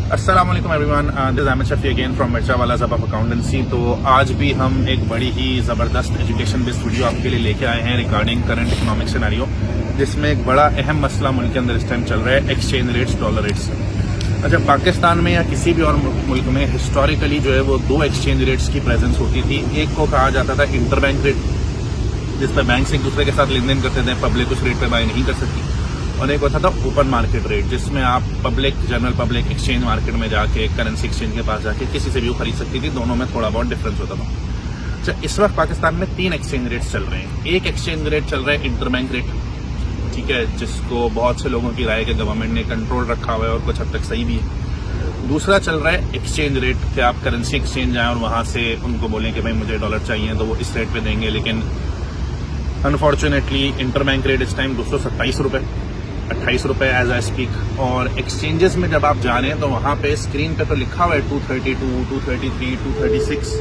अस्सलाम वालेकुम everyone, this is Ahmad Shafi again from Mirchawala ज़ब ऑफ अकाउंटेंसी। तो आज भी हम एक बड़ी ही ज़बरदस्त एजुकेशन बेस्ड वीडियो आपके लिए लेके आए हैं रिगार्डिंग करंट इकोनॉमिक सिनेरियो, जिसमें एक बड़ा अहम मसला मुल्क के अंदर इस टाइम चल रहा है एक्सचेंज रेट्स, डॉलर रेट्स। अच्छा, पाकिस्तान में या किसी भी और मुल्क में हिस्टोरिकली जो है वो दो एक्सचेंज रेट्स की प्रेजेंस होती थी। एक को कहा जाता था इंटरबैंक रेट, जिस पर बैंक एक दूसरे के साथ लेन देन करते थे, पब्लिक उस रेट पर बाय नहीं कर सकती, और एक होता था ओपन मार्केट रेट, जिसमें आप जनरल पब्लिक एक्सचेंज मार्केट में जाके करेंसी एक्सचेंज के पास जाके किसी से भी वो खरीद सकती थी। दोनों में थोड़ा बहुत डिफरेंस होता था। अच्छा, इस वक्त पाकिस्तान में 3 एक्सचेंज रेट्स चल रहे हैं। एक एक्सचेंज रेट चल रहा है इंटरबैंक रेट, ठीक है, जिसको बहुत से लोगों की राय के गवर्नमेंट ने कंट्रोल रखा हुआ है और कुछ हद तक सही भी है। दूसरा चल रहा है एक्सचेंज रेट कि आप करेंसी एक्सचेंज जाएं और वहां से उनको बोलें कि भाई मुझे डॉलर चाहिए तो वो इस रेट पे देंगे, लेकिन अनफॉर्चुनेटली इंटरबैंक रेट इस टाइम 227 रुपये, 28 रुपये एज आई स्पीक। और एक्सचेंजेस में जब आप जा रहे हैं तो वहां पे स्क्रीन पे तो लिखा हुआ है 232, 233, 236,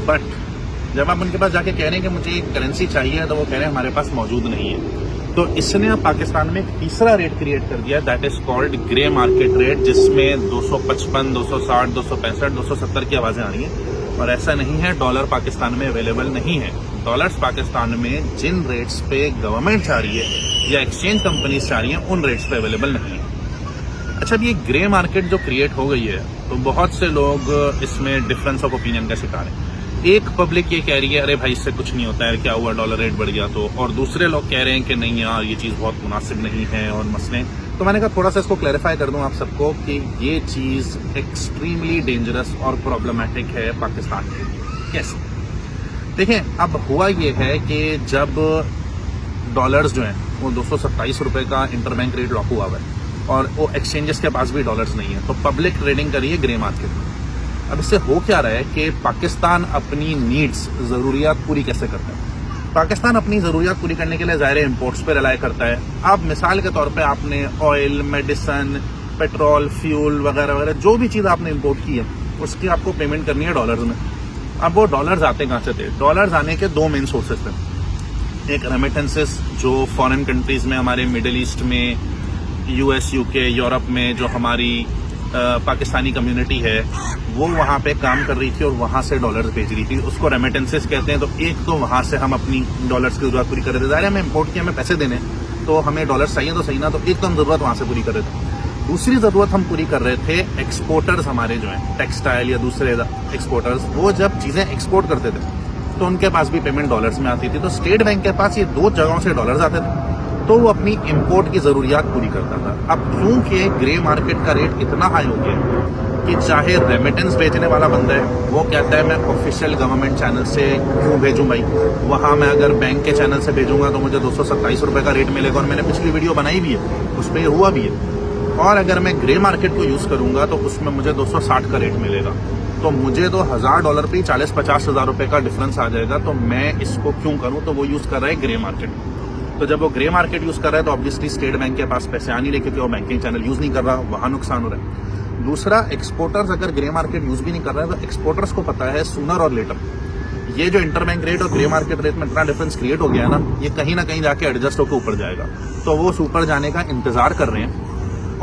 बट जब आप उनके पास जाके कह रहे हैं कि मुझे करेंसी चाहिए तो वो कह रहे हैं हमारे पास मौजूद नहीं है। तो इसने अब पाकिस्तान में एक तीसरा रेट क्रिएट कर दिया, that is called grey market rate, जिसमें 255, 260, 265, 270 की आवाजें आ रही हैं। और ऐसा नहीं है डॉलर पाकिस्तान में अवेलेबल नहीं है। डॉलर्स पाकिस्तान में जिन रेट्स पे गवर्नमेंट चाह रही है या एक्सचेंज कंपनीज चाह रही हैं उन रेट्स पे अवेलेबल नहीं है। अच्छा, अब ये ग्रे मार्केट जो क्रिएट हो गई है तो बहुत से लोग इसमें डिफरेंस ऑफ ओपिनियन का शिकार है। एक पब्लिक ये कह रही है अरे भाई इससे कुछ नहीं होता है, क्या हुआ डॉलर रेट बढ़ गया तो, और दूसरे लोग कह रहे हैं कि नहीं यार ये चीज़ बहुत मुनासिब नहीं है और मसले। तो मैंने कहा थोड़ा सा इसको क्लैरिफाई कर दूं आप सबको कि ये चीज़ एक्सट्रीमली डेंजरस और प्रॉब्लमेटिक है पाकिस्तान में। कैसे? देखें, अब हुआ ये है कि जब डॉलर्स जो हैं वो 227 रुपये का इंटरबैंक रेट लॉक हुआ हुआ है और वो एक्सचेंजेस के पास भी डॉलर्स नहीं है, तो पब्लिक ट्रेडिंग कर रही है ग्रे मार्केट में। अब इससे हो क्या रहा है कि पाकिस्तान अपनी नीड्स, ज़रूरियात पूरी कैसे करता है? पाकिस्तान अपनी ज़रूरियात पूरी करने के लिए ज़ाहिर इम्पोर्ट्स पे रिलाई करता है। आप मिसाल के तौर पे आपने ऑयल, मेडिसन, पेट्रोल, फ्यूल वगैरह वगैरह जो भी चीज़ आपने इम्पोर्ट की है उसकी आपको पेमेंट करनी है डॉलर्स में। अब वो डॉलर्स आते कहाँ से थे? डॉलर्स आने के 2 मेन सोर्सेज थे। एक रेमिटेंसेस, जो फॉरेन कंट्रीज में, हमारे मिडिल ईस्ट में, US, UK, यूरोप में जो हमारी पाकिस्तानी कम्युनिटी है वो वहाँ पे काम कर रही थी और वहाँ से डॉलर्स भेज रही थी, उसको रेमिटेंसेस कहते हैं। तो एक तो वहाँ से हम अपनी डॉलर्स की जरूरत पूरी कर रहे थे, ज़ाहिर है हमें इम्पोर्ट किया, हमें पैसे देने तो हमें डॉलर्स चाहिए तो सही ना, तो एक तो हम ज़रूरत वहाँ से पूरी कर रहे थे। दूसरी ज़रूरत हम पूरी कर रहे थे एक्सपोर्टर्स हमारे जो हैं, टेक्सटाइल या दूसरे एक्सपोर्टर्स, वो जब चीज़ें एक्सपोर्ट करते थे तो उनके पास भी पेमेंट डॉलर्स में आती थी। तो स्टेट बैंक के पास ये 2 जगहों से डॉलर्स आते थे, तो वो अपनी इंपोर्ट की जरूरियात पूरी करता था। अब क्योंकि ग्रे मार्केट का रेट इतना हाई हो गया कि चाहे रेमिटेंस भेजने वाला बंदा है वो कहता है मैं ऑफिशियल गवर्नमेंट चैनल से क्यों भेजूं भाई, वहां मैं अगर बैंक के चैनल से भेजूंगा तो मुझे 227 रुपये का रेट मिलेगा, और मैंने पिछली वीडियो बनाई भी है उस पर हुआ भी है। और अगर मैं ग्रे मार्केट को यूज करूंगा तो उसमें मुझे 260 का रेट मिलेगा, तो मुझे तो $1000 पे 40-50 हज़ार रुपये का डिफरेंस आ जाएगा। तो मैं इसको क्यों करूं? तो वो यूज कर रहा है ग्रे मार्केट। तो जब वो ग्रे मार्केट यूज कर रहा है तो ऑब्वियसली स्टेट बैंक के पास पैसे आ नहीं रहे क्योंकि वो बैंकिंग चैनल यूज नहीं कर रहा, वहां नुकसान हो रहा है। दूसरा, एक्सपोर्टर्स अगर ग्रे मार्केट यूज भी नहीं कर रहे हैं तो एक्सपोर्टर्स को पता है सूनर और लेटर ये जो इंटरबैंक रेट और ग्रे मार्केट रेट में इतना डिफरेंस क्रिएट हो गया है ना, ये कहीं ना कहीं जाके एडजस्ट होकर ऊपर जाएगा। तो वो ऊपर जाने का इंतजार कर रहे हैं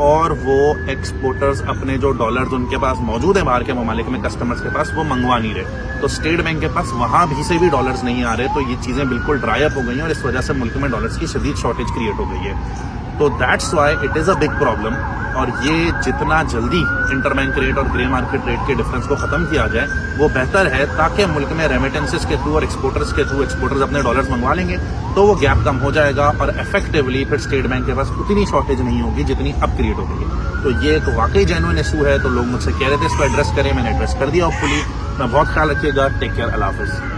और वो एक्सपोर्टर्स अपने जो डॉलर्स उनके पास मौजूद है बाहर के ममालिक में कस्टमर्स के पास, वो मंगवा नहीं रहे। तो स्टेट बैंक के पास वहां भी से भी डॉलर्स नहीं आ रहे, तो ये चीजें बिल्कुल ड्राई अप हो गई हैं और इस वजह से मुल्क में डॉलर्स की शदीद शॉर्टेज क्रिएट हो गई है। तो that's why it is a big problem. और ये जितना जल्दी इंटरबैंक रेट और ग्रे मार्केट रेट के डिफरेंस को खत्म किया जाए वो बेहतर है, ताकि मुल्क में रेमिटेंसेस के थ्रू और एक्सपोर्टर्स के थ्रू एक्सपोर्टर्स अपने डॉलर्स मंगवा लेंगे तो वो गैप कम हो जाएगा और इफेक्टिवली फिर स्टेट बैंक के पास उतनी शॉर्टेज नहीं होगी जितनी अब क्रिएट हो गई है। तो ये एक वाकई जेन्युइन इशू है। तो लोग मुझसे कह रहे थे इसको एड्रेस करें, मैंने एड्रेस कर दिया होपफुली। मैं बहुत ख्याल रखिएगा। टेक केयर, अल्लाह हाफिज़।